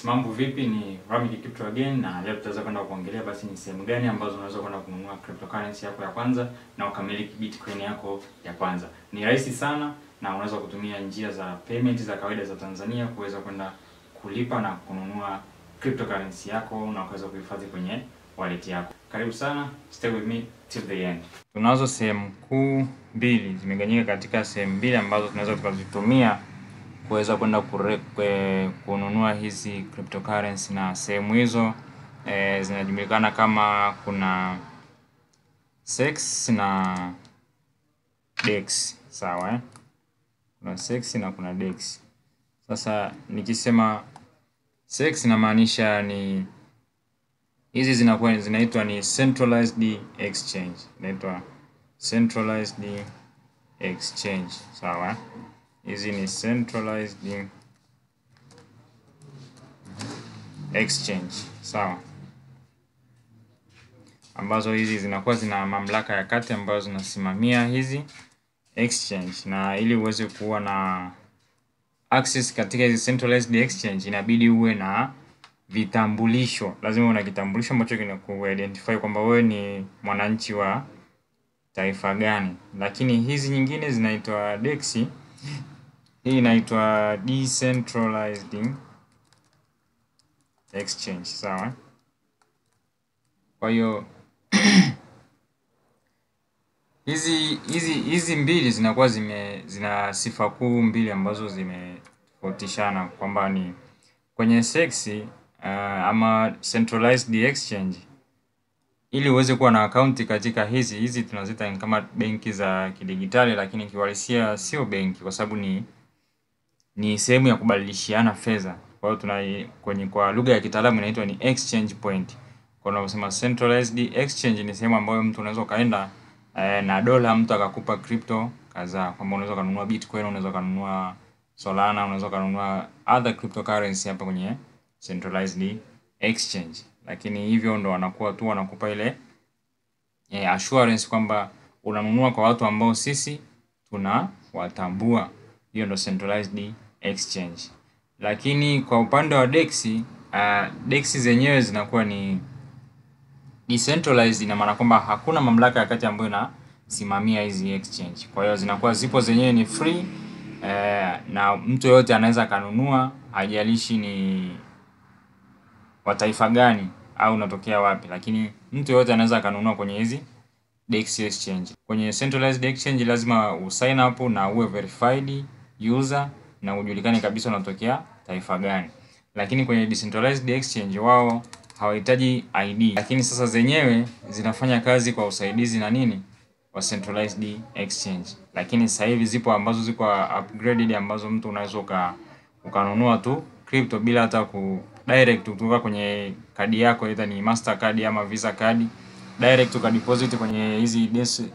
Mambo vipi, ni Ramid Crypto again, na leo tutaweza kwenda kuongelea basi ni sehemu gani ambazo unaweza kwenda kununua cryptocurrency yako ya kwanza na ukamiliki Bitcoin yako ya kwanza. Ni rahisi sana na unaweza kutumia njia za payment za kawaida za Tanzania kuweza kwenda kulipa na kununua cryptocurrency yako na ukaweza kuhifadhi kwenye wallet yako. Karibu sana, stay with me till the end. Tunazo sehemu kuu mbili, zimegawanyika katika sehemu mbili ambazo tunaweza tukazitumia kuweza kwenda kununua hizi cryptocurrency, na sehemu hizo zinajulikana kama kuna CEX na DEX, sawa Kuna CEX na kuna DEX. Sasa nikisema CEX inamaanisha ni hizi zinaitwa ni centralized exchange. Inaitwa centralized exchange, sawa Hizi ni centralized exchange, sawa, ambazo hizi zinakuwa zina mamlaka ya kati ambazo zinasimamia hizi exchange. Na ili uweze kuwa na access katika hizi centralized exchange inabidi uwe na vitambulisho. Lazima uwe na kitambulisho ambacho kinaku-identify kwamba wewe ni mwananchi wa taifa gani. Lakini hizi nyingine zinaitwa DEX. Hii inaitwa decentralized exchange, sawa Kwa hiyo hizi mbili zinakuwa zina sifa kuu mbili ambazo zimetofautishana, kwamba ni kwenye CEX ama centralized exchange, ili uweze kuwa na account katika hizi tunazita kama benki za kidigitali, lakini kiuhalisia sio benki, kwa sababu ni sehemu ya kubadilishiana fedha. Kwa hiyo kwa lugha ya kitaalamu inaitwa ni exchange point. Kwa unaposema centralized exchange ni sehemu ambayo mtu unaweza kaenda na dola, mtu akakupa crypto kadhaa, kwamba unaweza kununua Bitcoin, unaweza kununua Solana, unaweza kununua other cryptocurrency hapa kwenye centralized exchange. Lakini hivyo ndo wanakupa ile assurance kwamba unanunua kwa watu ambao sisi tunawatambua. Hiyo ndo centralized exchange. Lakini kwa upande wa DEX, DEX zenyewe zinakuwa ni decentralized, ina maana kwamba hakuna mamlaka ya kati ambayo inasimamia hizi exchange. Kwa hiyo zinakuwa zipo zenyewe ni free, na mtu yote anaweza kanunua, hajalishi ni wa taifa gani au unatokea wapi, lakini mtu yote anaweza kanunua kwenye hizi DEX exchange. Kwenye centralized exchange lazima usign up na uwe verified user na ujulikane kabisa unatokea taifa gani. Lakini kwenye decentralized exchange wao hawahitaji ID, lakini sasa zenyewe zinafanya kazi kwa usaidizi na wa centralized exchange. Lakini sasa hivi zipo ambazo ziko upgraded, ambazo mtu unaweza ukanunua tu crypto bila hata direct kutoka kwenye kadi yako, either ni Mastercard ama Visa card, direct ukadeposit kwenye hizi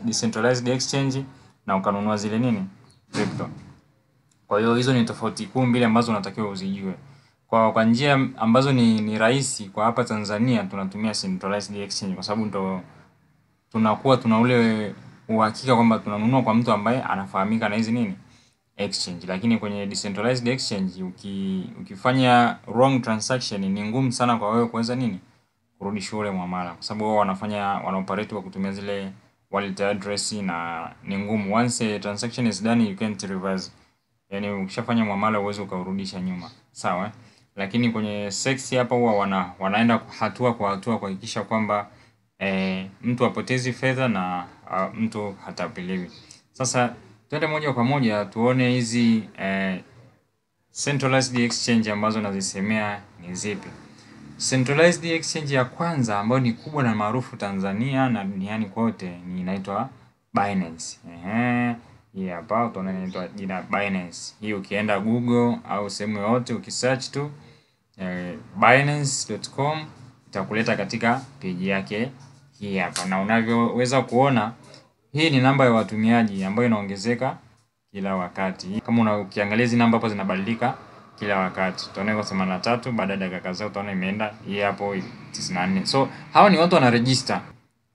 decentralized exchange na ukanunua zile crypto. Kwa hiyo hizo ni tofauti kuu mbili ambazo unatakiwa uzijue. Kwa njia ambazo ni rahisi kwa hapa Tanzania tunatumia centralized exchange, kwa sababu ndo tunakuwa tuna ule uhakika kwamba tunanunua kwa mtu ambaye anafahamika na hizi exchange. Lakini kwenye decentralized exchange ukifanya wrong transaction ni ngumu sana kwa wewe kuweza kurudisha ule muamala, kwa sababu wao wanaoperate kwa kutumia zile wallet address, na ni ngumu. Once a transaction is done you can't reverse. Yani ukishafanya muamala uweze ukaurudisha nyuma, sawa Lakini kwenye CEX hapa huwa wanaenda hatua kwa hatua kuhakikisha kwamba mtu apotezi fedha na mtu hatapeliwi. Sasa twende moja kwa moja tuone hizi centralized exchange ambazo nazisemea ni zipi. Centralized exchange ya kwanza ambayo ni kubwa na maarufu Tanzania na duniani kote ni inaitwa Binance. Hii hapa utaona inaitwa jina Binance. Hii ukienda Google au sehemu yoyote ukisearch tu binance.com itakuleta katika page yake hii hapa, na unavyoweza kuona hii ni namba ya watumiaji ambayo inaongezeka kila wakati. Kama ukiangalia hizi namba hapo zinabadilika kila wakati. Utaona iko 83, baada ya dakika kadhaa utaona imeenda hii hapo 94. So hao ni watu wana register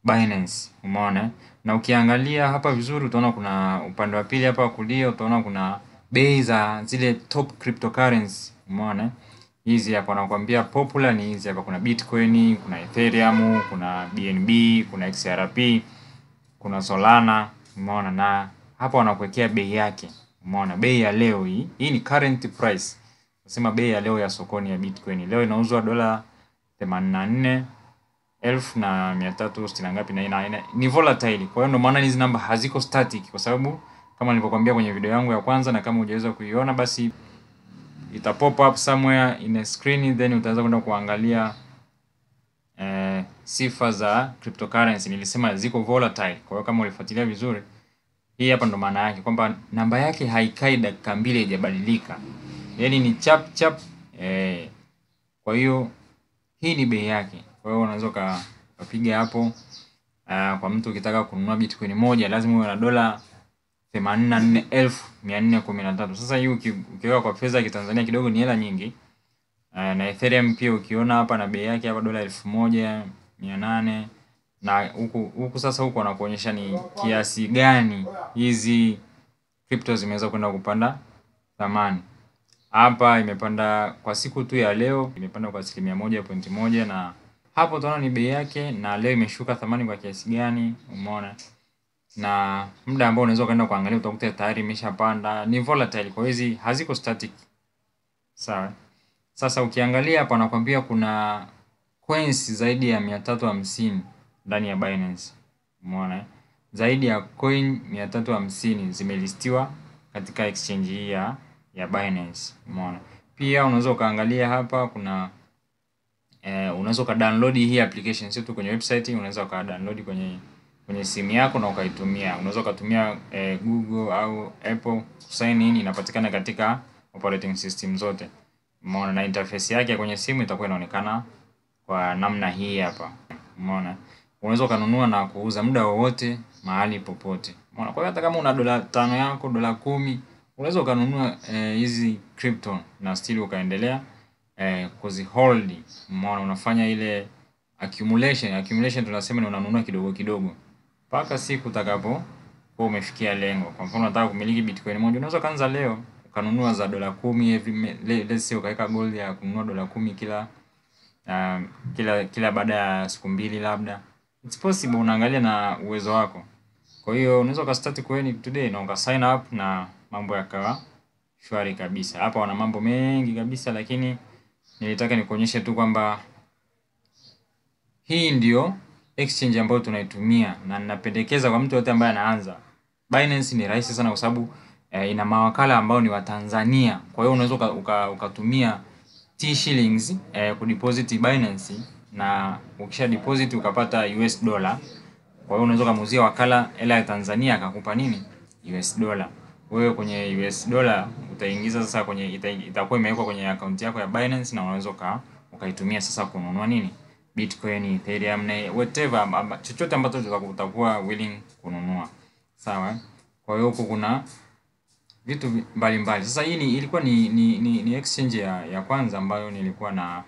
Binance, umeona Na ukiangalia hapa vizuri utaona kuna upande wa pili hapa kulia utaona kuna bei za zile top cryptocurrency, umeona Hizi hapa wanakuambia popular ni hizi hapa, kuna Bitcoin, kuna Ethereum, kuna BNB, kuna XRP, kuna Solana, umeona, na hapa wanakuwekea bei yake. Umeona bei ya leo hii. Hii ni current price. Nasema bei ya leo ya sokoni ya Bitcoin. Leo inauzwa dola 84,360 ngapi na ni volatile. Kwa hiyo ndio maana hizi namba haziko static, kwa sababu kama nilivyokuambia kwenye video yangu ya kwanza, na kama hujaweza kuiona basi ita pop up somewhere in a screen, then utaanza kwenda kuangalia sifa za cryptocurrency. Nilisema ziko volatile. Kwa hiyo kama ulifuatilia vizuri, hii hapa ndo maana yake kwamba namba yake haikai dakika mbili haijabadilika. Yaani ni chap chap. Kwa hiyo hii ni bei yake. Kwa hiyo unaweza ukapiga hapo. Kwa mtu ukitaka kununua Bitcoin moja lazima uwe na dola 84,413. Sasa hii ukiweka kwa fedha ya Kitanzania kidogo ni hela nyingi. Na Ethereum pia ukiona hapa na bei yake hapa dola 1,800, na huku sasa huku wanakuonyesha ni kiasi gani hizi crypto zimeweza kwenda kupanda thamani. Hapa imepanda kwa siku tu ya leo, imepanda kwa 1.1, na hapo utaona ni bei yake na leo imeshuka thamani kwa kiasi gani, umeona. Na muda ambao unaweza kwenda kuangalia utakuta tayari imeshapanda. Ni volatile, kwa hizi haziko static. Sawa. Sasa ukiangalia hapa anakuambia kuna coins zaidi ya 350 ndani ya Binance. Umeona? Zaidi ya coin 350 zimelistiwa katika exchange hii ya Binance. Umeona? Pia unaweza ukaangalia hapa kuna unaweza download hii application sio tu kwenye website, unaweza download kwenye simu yako na ukaitumia. Unaweza kutumia Google au Apple sign in, inapatikana katika operating system zote. Umeona, na interface yake kwenye simu itakuwa inaonekana kwa namna hii hapa. Umeona, unaweza kununua na kuuza muda wowote mahali popote. Umeona, kwa hiyo hata kama una dola 5 yako, dola 10, unaweza kununua hizi crypto na still ukaendelea kuzihold. Umeona, unafanya ile accumulation tunasema ni unanunua kidogo kidogo mpaka siku utakapo kwa umefikia lengo. Kwa mfano unataka kumiliki Bitcoin moja, unaweza kaanza leo ukanunua za dola 10 let's say ukaweka goal ya kununua dola 10 kila baada ya siku mbili labda. It's possible, unaangalia na uwezo wako. Kwa hiyo unaweza ukastart coin today na uka sign up na mambo yakawa shwari kabisa. Hapa wana mambo mengi kabisa, lakini nilitaka nikuonyeshe tu kwamba hii ndio exchange ambayo tunaitumia, na ninapendekeza kwa mtu yote ambaye anaanza. Binance ni rahisi sana kwa sababu ina mawakala ambao ni wa Tanzania. Kwa hiyo unaweza ukatumia T-shillings kudeposit Binance, na ukisha deposit ukapata US dollar. Kwa hiyo unaweza kumuuzia wakala hela ya Tanzania akakupa nini? US dollar. Wewe kwenye US dollar utaingiza sasa kwenye itakuwa imewekwa kwenye account yako ya Binance, na unaweza ukaitumia sasa kununua nini? Bitcoin, Ethereum na whatever, chochote ambacho utakuwa willing kununua. Sawa? Kwa hiyo huko kuna vitu mbalimbali. Sasa hii ilikuwa ni exchange ya kwanza ambayo nilikuwa na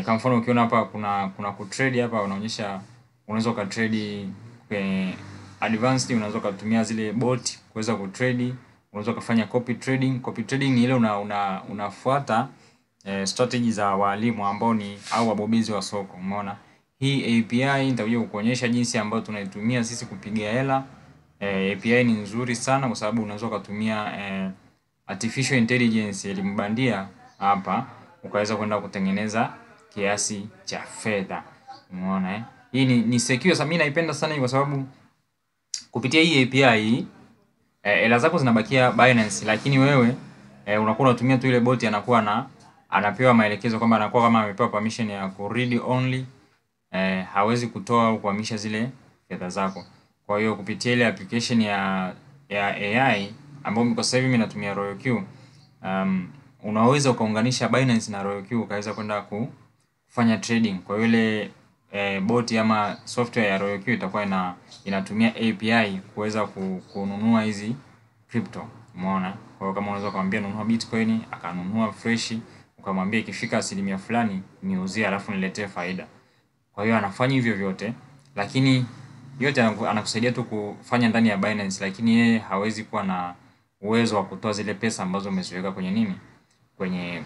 kama mfano ukiona hapa kuna kutrade hapa unaonyesha unaweza kutrade kwenye advanced, unaweza kutumia zile bot kuweza kutrade, unaweza kufanya copy trading. Copy trading ni ile unafuata strategy za walimu ambao ni au wabobezi wa soko. Umeona? Hii API nitakuja kukuonyesha jinsi ambayo tunaitumia sisi kupiga hela. API ni nzuri sana kwa sababu unaweza kutumia artificial intelligence, elimu bandia hapa ukaweza kwenda kutengeneza kiasi cha fedha. Umeona? Hii ni secure. Sasa mimi naipenda sana kwa sababu kupitia hii API hela zako zinabakia Binance, lakini wewe unakuwa unatumia tu ile bot, anapewa maelekezo kwamba anakuwa kama amepewa permission ya ku read only, hawezi kutoa au kuhamisha zile fedha zako. Kwa hiyo kupitia ile application ya AI ambayo kwa sasa hivi mimi natumia Royal Q, unaweza ukaunganisha Binance na Royal Q ukaweza kwenda kufanya trading. Kwa hiyo ile bot ama software ya Royal Q itakuwa inatumia API kuweza kununua hizi crypto. Umeona? Kwa hiyo kama unaweza kumwambia nunua Bitcoin akanunua fresh, ukamwambia ikifika asilimia fulani niuzie alafu niletee faida. Kwa hiyo anafanya hivyo vyote, lakini yote anakusaidia tu kufanya ndani ya Binance, lakini yeye hawezi kuwa na uwezo wa kutoa zile pesa ambazo umeziweka kwenye nini?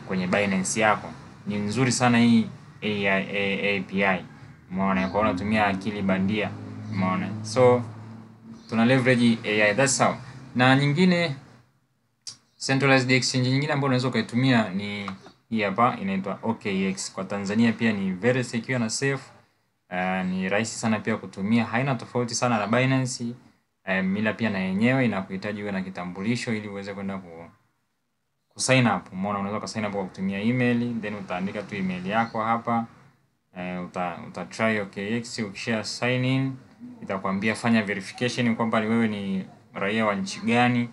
Kwenye Binance yako. ni nzuri sana hii API. Umeona, kwa unatumia akili bandia. Umeona, so tuna leverage AI, that's how. Na nyingine centralized exchange nyingine ambayo unaweza ukaitumia ni hii hapa, inaitwa OKX. Kwa Tanzania pia ni very secure na safe. Ni rahisi sana pia kutumia, haina tofauti sana na Binance. Ila pia na yenyewe inakuhitaji uwe na kitambulisho ili uweze kwenda sign up. Umeona, unaweza sign up kwa kutumia email, then utaandika tu email yako hapa. Uta try OKX. Ukisha sign in itakwambia fanya verification kwamba wewe ni raia wa nchi gani.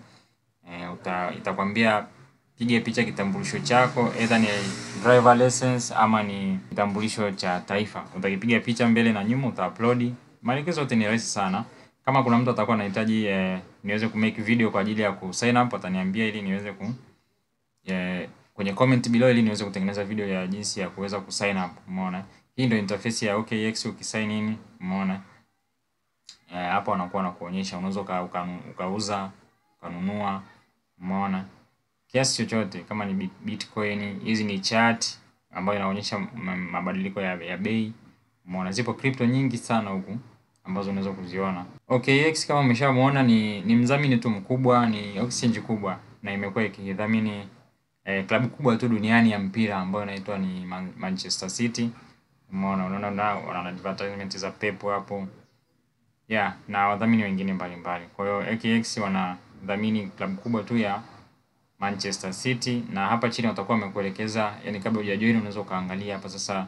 Itakwambia piga picha kitambulisho chako, either ni driver license ama ni kitambulisho cha taifa. Utakipiga picha mbele na nyuma, utaupload. Maelekezo yote ni rahisi sana. Kama kuna mtu atakuwa anahitaji niweze kumake video kwa ajili ya kusign up, ataniambia ili niweze kwenye comment below ili niweze kutengeneza video ya jinsi ya kuweza kusign up. Umeona, hii ndio interface ya OKX ukisign in. Umeona, hapo anakuwa anakuonyesha unaweza ukauza, ukanunua. Umeona, kiasi chochote, kama ni Bitcoin. Hizi ni chart ambayo inaonyesha mabadiliko ya bei. Umeona, zipo crypto nyingi sana huku ambazo unaweza kuziona. OKX kama umeshamuona ni mdhamini tu mkubwa, ni exchange kubwa na imekuwa ikidhamini klabu kubwa tu duniani ya mpira ambayo inaitwa ni Manchester City. Umeona, unaona wana advertisement za Pep hapo. Na wadhamini wengine mbalimbali. Kwa hiyo OKX wanadhamini klabu kubwa tu ya Manchester City, na hapa chini watakuwa wamekuelekeza, yani kabla hujajoin unaweza kaangalia hapa sasa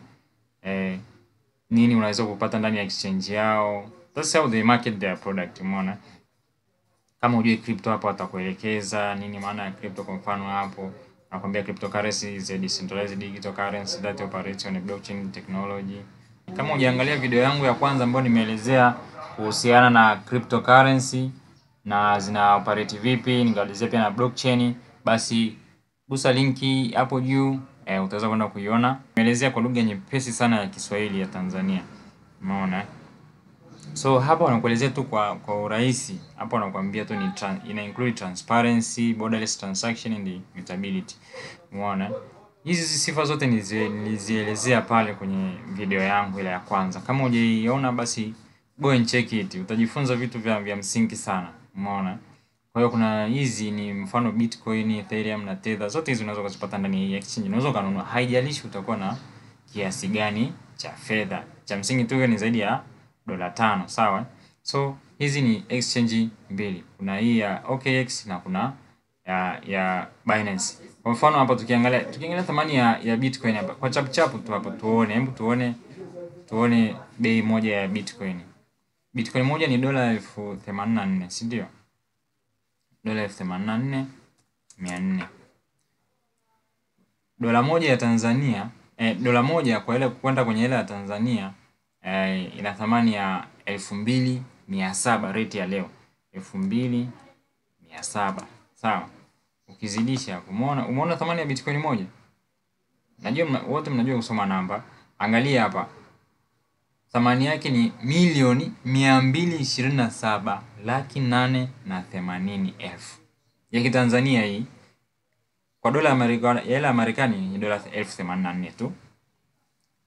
nini unaweza kupata ndani ya exchange yao. That's how they market their product. Umeona, kama hujui crypto hapo watakuelekeza nini maana ya crypto. Kwa mfano hapo nakwambia cryptocurrency is a decentralized digital currency that operates on a blockchain technology. Kama hujaangalia video yangu ya kwanza ambayo nimeelezea kuhusiana na cryptocurrency na zina operate vipi, nikaelezea pia na blockchain, basi gusa linki hapo juu, utaweza kwenda kuiona. Nimeelezea kwa lugha nyepesi sana ya Kiswahili ya Tanzania. Umeona, so hapa wanakuelezea tu kwa urahisi. Hapa wanakuambia tu ina include transparency, borderless transaction and immutability. Umeona, hizi sifa zote nilizielezea pale kwenye video yangu ile ya kwanza. Kama hujaiona basi go and check it. Utajifunza vitu vya msingi sana. Umeona, kwa hiyo kuna hizi ni mfano Bitcoin, Ethereum na Tether. Zote hizo unaweza kuzipata ndani ya exchange. Unaweza kununua, haijalishi utakuwa na kiasi gani cha fedha. Cha msingi tu ni zaidi ya $5, sawa? So hizi ni exchange mbili. Kuna hii ya OKX na kuna ya Binance. Kwa mfano hapa tukiangalia thamani ya Bitcoin hapa. Kwa chapu tu hapo tuone, hebu tuone bei moja ya Bitcoin. Bitcoin moja ni $84,000, si ndio? $84,400. Dola moja ya Tanzania, dola moja kwa ile kwenda kwenye ile ya Tanzania ina thamani ya 2,700 rate ya leo. 2,700. Sawa? Ukizidisha hapo, umeona thamani ya Bitcoin moja? Najua wote mnajua kusoma namba. Angalia hapa. Thamani yake ni 2,227,880,000 ya Kitanzania hii. Kwa dola ya Marekani ni dola 84,000 tu.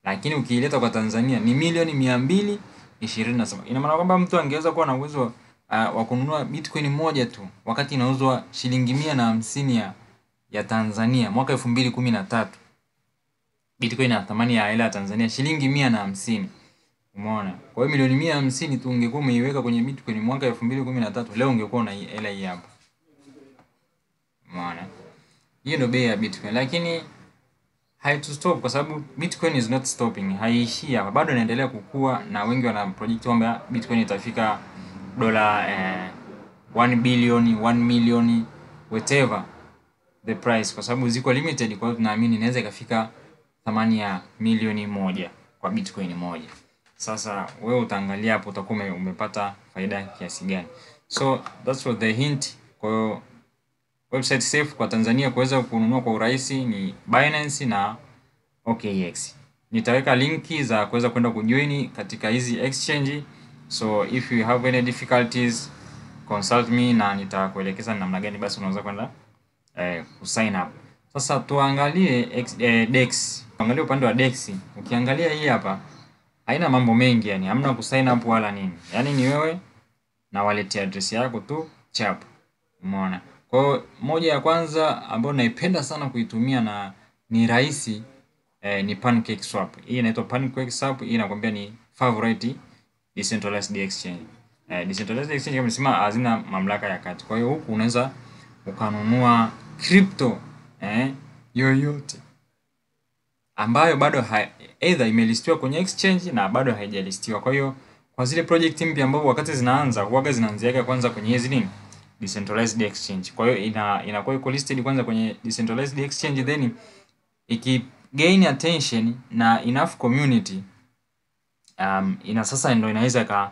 Lakini ukiileta kwa Tanzania ni 2,227. Ina maana kwamba mtu angeweza kuwa na uwezo wa kununua Bitcoin moja tu wakati inauzwa shilingi 150 ya Tanzania mwaka 2013. Bitcoin ina thamani ya hela ya Tanzania shilingi 150. Umeona? Kwa hiyo milioni 150 tu ungekuwa umeiweka kwenye Bitcoin mwaka 2013, leo ungekuwa na hela hii hapa. Umeona? Hiyo ndio bei ya Bitcoin, lakini haitostop kwa sababu Bitcoin is not stopping. Haiishi hapa, bado inaendelea kukua na wengi wana project kwamba Bitcoin itafika dola 1 billion, 1 million, whatever the price, kwa sababu ziko limited. Kwa hiyo tunaamini inaweza ikafika thamani ya milioni 1 kwa Bitcoin moja. Sasa wewe utaangalia hapo utakuwa umepata faida kiasi gani. So that's what the hint. Kwa hiyo website safe kwa Tanzania kuweza kununua kwa urahisi ni Binance na OKX. Nitaweka linki za kuweza kwenda kujoin katika hizi exchange. So if you have any difficulties, consult me na nitakuelekeza namna gani basi unaweza kwenda kusign up. Sasa tuangalie DEX. Angalia upande wa DEX. Ukiangalia hii hapa haina mambo mengi yani, hamna kusign up wala nini. Yani ni wewe na wallet address yako tu chap. Umeona? Kwa hiyo moja ya kwanza ambayo naipenda sana kuitumia na ni rahisi ni PancakeSwap. Hii inaitwa PancakeSwap. Hii inakwambia ni favorite decentralized exchange. Decentralized exchange kama nimesema hazina mamlaka ya kati. Kwa hiyo huku unaweza ukanunua crypto yoyote ambayo bado either imelistiwa kwenye exchange na bado haijalistiwa. Kwa hiyo kwa zile project mpya ambapo wakati zinaanza huaga zinaanziaga kwanza kwenye hizi nini decentralized exchange. Kwa hiyo inakuwa iko listed kwanza kwenye decentralized exchange, then iki gain attention na enough community ina sasa ndio inaweza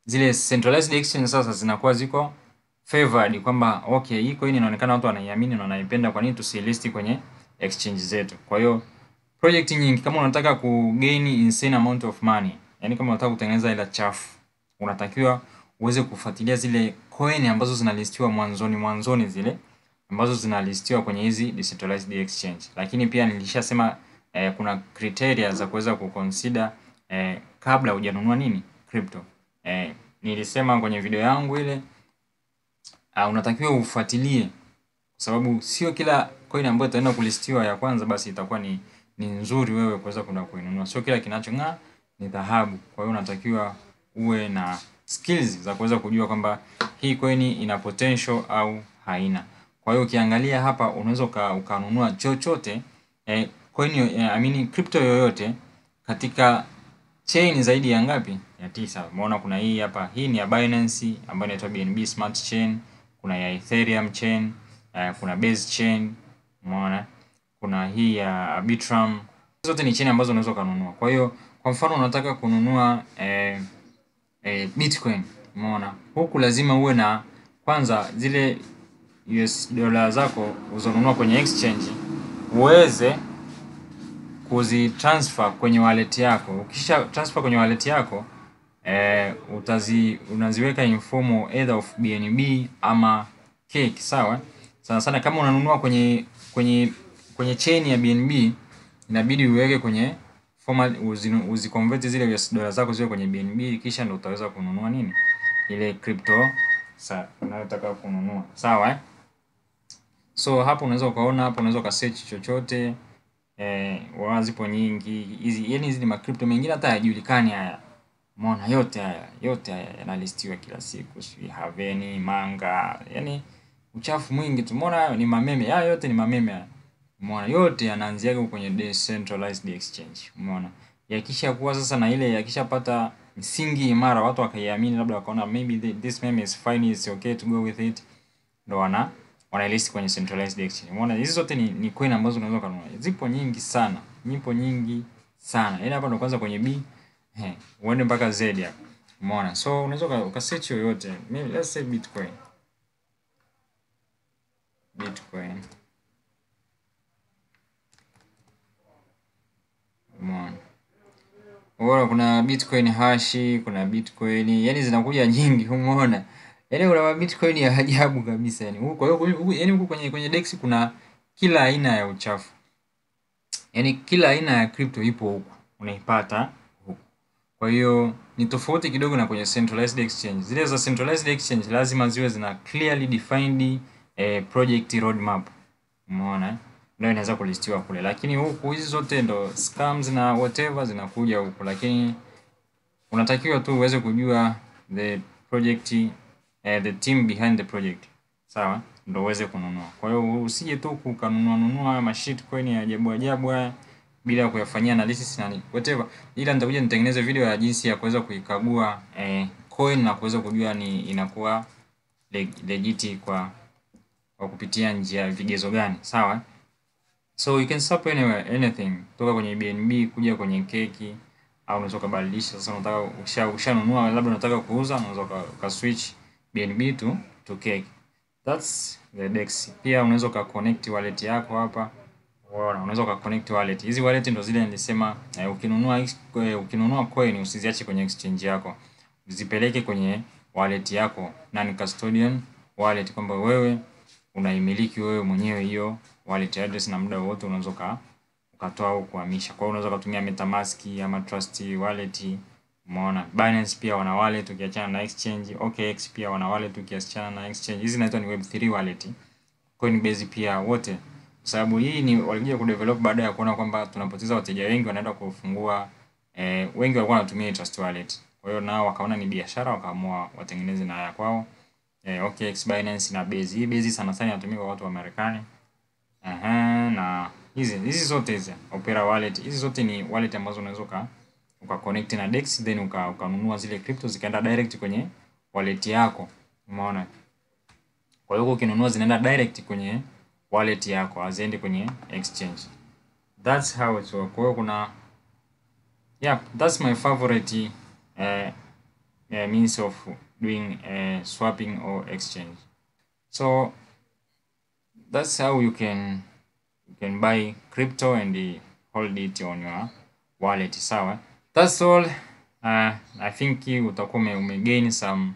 zile centralized exchange sasa zinakuwa ziko favored kwamba okay, hii coin inaonekana watu wanaiamini na wanaipenda, kwa nini tusilist kwenye exchange zetu? Kwa hiyo project nyingi kama unataka kugain insane amount of money, yani kama unataka kutengeneza ila chafu, unatakiwa uweze kufuatilia zile coin ambazo zinalistiwa mwanzoni zile ambazo zinalistiwa kwenye hizi decentralized exchange. Lakini pia nilishasema kuna criteria za kuweza kuconsider kabla hujanunua nini crypto. Nilisema kwenye video yangu ile unatakiwa ufuatilie, kwa sababu sio kila coin ambayo itaenda kulistiwa ya kwanza basi itakuwa ni nzuri wewe kuweza kwenda kuinunua. Sio kila kinachong'aa ni dhahabu. Kwa hiyo unatakiwa uwe na skills za kuweza kujua kwamba hii coin ina potential au haina. Kwa hiyo ukiangalia hapa unaweza ukanunua chochote coin crypto yoyote katika chain zaidi ya ngapi? Ya 9. Umeona kuna hii hapa, hii ni ya Binance ambayo inaitwa BNB Smart Chain, kuna ya Ethereum chain, kuna Base chain, umeona? Kuna hii ya Arbitrum. Zote ni chain ambazo unaweza kununua. Kwa hiyo kwa mfano unataka kununua Bitcoin, umeona? Huku lazima uwe na kwanza zile US dola zako uzonunua kwenye exchange uweze kuzitransfer kwenye wallet yako. Ukisha transfer kwenye wallet yako unaziweka in form either of BNB ama Cake, sawa? Sana kama unanunua kwenye chain ya BNB inabidi uweke kwenye format, uziconvert zile US dola zako ziwe kwenye BNB, kisha ndio utaweza kununua nini ile crypto unayotaka kununua, sawa? So hapo unaweza ukaona, hapo unaweza ukasearch chochote zipo nyingi hizi, yani hizi ni crypto mengine hata hayajulikani haya. Umeona yote haya yanalistiwa kila siku, si Haveni, Manga, yani uchafu mwingi tu. Umeona ni mameme, haya yote ni mameme haya. Umeona yote yanaanziaga kwenye decentralized exchange. Umeona yakisha kuwa sasa na ile yakishapata msingi imara, watu wakaiamini, labda wakaona maybe this meme is fine, it's okay to go with it, ndo wanalist kwenye centralized exchange. Umeona hizi zote ni coin ambazo unaweza kununua. Zipo nyingi sana. Yaani hapa ndo kwanza kwenye B uende mpaka Z hapa. Umeona? So unaweza ukasearch yoyote. Maybe let's say Bitcoin. Umeona? Kuna Bitcoin Hash, kuna Bitcoin, yani zinakuja nyingi, umeona? Yaani kuna Bitcoin ya ajabu kabisa yani. Kwa hiyo yani huko kwenye DEX kuna kila aina ya uchafu. Yaani kila aina ya crypto ipo huko. Unaipata huko. Kwa hiyo ni tofauti kidogo na kwenye centralized exchange. Zile za centralized exchange lazima ziwe zina clearly defined project roadmap. Umeona? Ndio inaweza kulistiwa kule. Lakini huku hizi zote ndo scams na whatever zinakuja huko. Lakini unatakiwa tu uweze kujua the project the team behind the project, sawa, ndio uweze kununua. Kwa hiyo usije tu kukanunua shitcoin ya ajabu bila kuyafanyia analysis na whatever. Ila nitakuja nitengeneze video ya jinsi ya kuweza kuikagua coin na kuweza kujua ni inakuwa legit kwa kupitia njia vigezo gani, sawa? So you can swap anywhere, anything, toka kwenye BNB kuja kwenye Cake, au unaweza kubadilisha. Sasa unataka ushanunua, labda unataka kuuza, unaweza ukaswitch BNB to Cake. That's the DEX. Pia unaweza connect wallet yako hapa. Unaweza connect wallet. Hizi wallet ndo zile nilisema ukinunua coin usiziache kwenye exchange yako. Zipeleke kwenye wallet yako, non custodian wallet, kwamba wewe unaimiliki wewe mwenyewe hiyo wallet address, na muda wote unaweza ukatoa au kuhamisha. Kwa hiyo unaweza kutumia MetaMask ama Trust Wallet. Umeona, Binance pia wana wallet ukiachana na exchange, OKX pia wana wallet ukiachana na exchange. Hizi zinaitwa ni Web3 wallet. Coinbase pia wote. Kwa sababu hii ni walikuja kudevelop baada ya kuona kwamba tunapoteza wateja wengi wanaenda kufungua wengi walikuwa wanatumia Trust Wallet. Kwa hiyo nao wakaona ni biashara, wakaamua watengeneze na ya kwao. OKX, Binance na Base. Hii Base sana sana inatumika kwa watu wa Marekani. Na hizi zote hizi Opera Wallet, hizi zote ni wallet ambazo unaweza uka-connect na DEX, then ukanunua zile crypto zikaenda direct kwenye wallet yako. Umeona? Kwa hiyo ukinunua zinaenda direct kwenye wallet yako, haziendi kwenye exchange. That's how it works. Kwa hiyo kuna that's my favorite means of doing swapping or exchange. So that's how you can buy crypto and hold it on your wallet. Sawa, that's all. I think utakuwa umegain some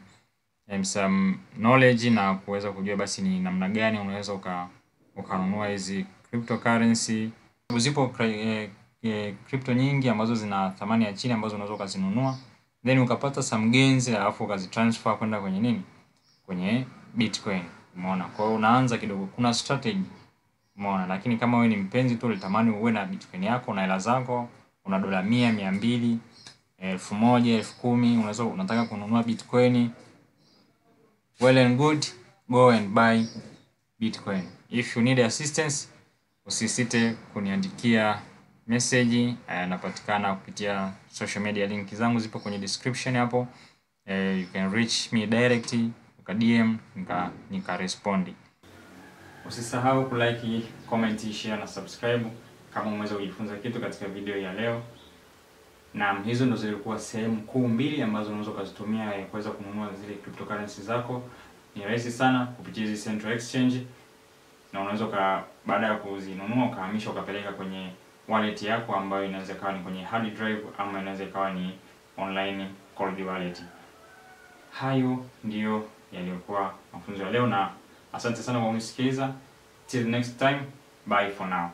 knowledge na kuweza kujua basi ni namna gani unaweza ukanunua hizi cryptocurrency. Zipo crypto nyingi ambazo zina thamani ya chini ambazo unaweza ukazinunua, then ukapata some gains, alafu ukazitransfer kwenda kwenye nini, kwenye Bitcoin. Umeona? Kwa hiyo unaanza kidogo, kuna strategy. Umeona? Lakini kama wewe ni mpenzi tu ulitamani uwe na Bitcoin yako na hela zako, una dola 100, 200, 1000, 10,000, unataka kununua Bitcoin, well and good, go and buy Bitcoin. If you need assistance, usisite kuniandikia message. Napatikana kupitia social media, link zangu zipo kwenye description hapo. You can reach me directly, uka DM nika respond. Usisahau kulike, comment, share na subscribe kama umeweza kujifunza kitu katika video ya leo. Na hizo ndo zilikuwa sehemu kuu mbili ambazo unaweza kuzitumia kuweza kununua zile cryptocurrency zako. Ni rahisi sana kupitia hizi central exchange, na unaweza baada ya kuzinunua ukahamisha ukapeleka kwenye wallet yako ambayo inaweza kawa ni kwenye hard drive ama inaweza kawa ni online cold wallet. Hayo ndio yaliokuwa mafunzo ya leo, na asante sana kwa kunisikiliza. Till next time, bye for now.